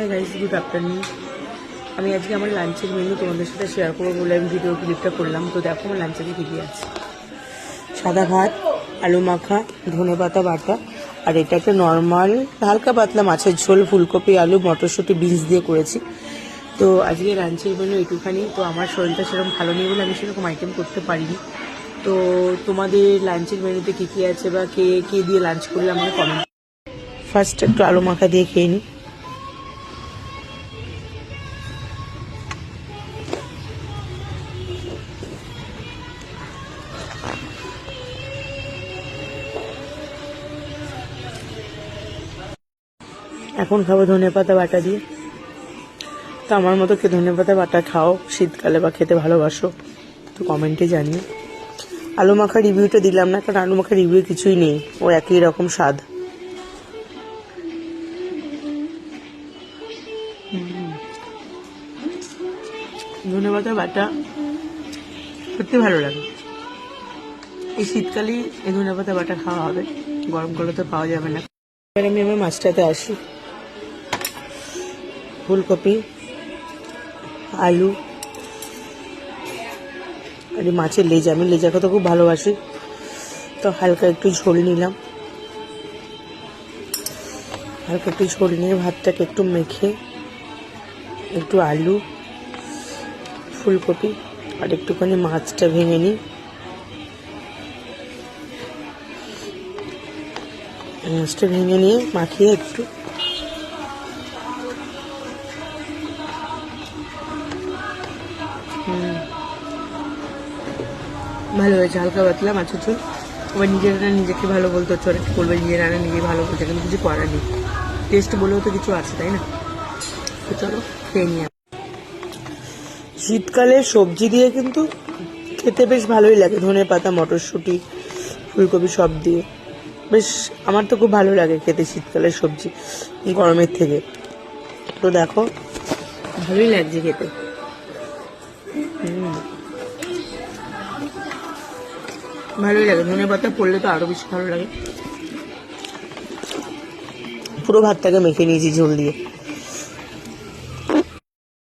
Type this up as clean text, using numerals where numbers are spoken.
হ্যাঁ guys, good afternoon. আমি আজকে আমার লাঞ্চের মেনু তোমাদের সাথে শেয়ার করবো বলে আমি ভিডিও ক্লিপটা করলাম। তো দেখো আমার লাঞ্চে কী কী আছে। সাদা ভাত, আলু মাখা, ধনেপাতা বাটা, আর এটা একটা নর্মাল হালকা পাতলা মাছের ঝোল, ফুলকপি, আলু, মটরশুঁটি, বিনস দিয়ে করেছি। তো আজকে লাঞ্চের মেনু একটুখানি। তো আমার শরীরটা সেরকম ভালো নেই বলে আমি সেরকম আইটেম করতে পারিনি। তো তোমাদের লাঞ্চের মেনুতে কী কী আছে বা কে কে দিয়ে লাঞ্চ করলে আমাকে কমেন্ট। ফার্স্ট একটু আলু মাখা দিয়ে খেয়ে নিই। এখন খাবো ধনেপাতা বাটা দিয়ে। তো আমার মতো কে ধনেপাতা বাটা খাও শীতকালে বা খেতে ভালোবাসো তো কমেন্টে জানিও। আলু মাখা রিভিউটা দিলাম না, কারণ আলু মাখা রিভিউ কিছুই নেই, ও একই রকম স্বাদ। ধনেপাতা বাটা সত্যি ভালো লাগে। এই শীতকালেই এই ধনেপাতা বাটা খাওয়া হবে, গরমকালে তো পাওয়া যাবে না। এবার আমি আমার মাছটাতে আসি। ফুলকপি, আলু আর এই মাছের লেজা, আমি লেজা খেতে খুব ভালোবাসি, তো হালকা একটু ঝোল নিলাম। হালকা একটু ঝোল নিয়ে ভাতটাকে একটু মেখে একটু আলু, ফুলকপি আর একটুখানি মাছটা ভেঙে নিই। মাছটা ভেঙে নিয়ে মাখিয়ে একটু ভালো হয়েছে, হালকা পাতলা মাছের ঝোল। আবার নিজের রান্না নিজেকে ভালো বলতে হচ্ছে, অনেক বলবে নিজের রান্না নিজে ভালো বলতে, কিন্তু কিছু করার নেই, টেস্ট বলেও তো কিছু আছে, তাই না? তো চলো খেয়ে নিয়ে। শীতকালে সবজি দিয়ে কিন্তু খেতে বেশ ভালোই লাগে, ধনেপাতা, মটরশুঁটি, ফুলকপি সব দিয়ে বেশ, আমার তো খুব ভালো লাগে খেতে শীতকালের সবজি গরমের থেকে। তো দেখো ভালোই লাগছে খেতে। ভালোই লাগে, ধনেপাতা পড়লে তো আরো বেশি ভালো লাগে। পুরো ভাতটাকে মেখে নিয়েছি ঝোল দিয়ে।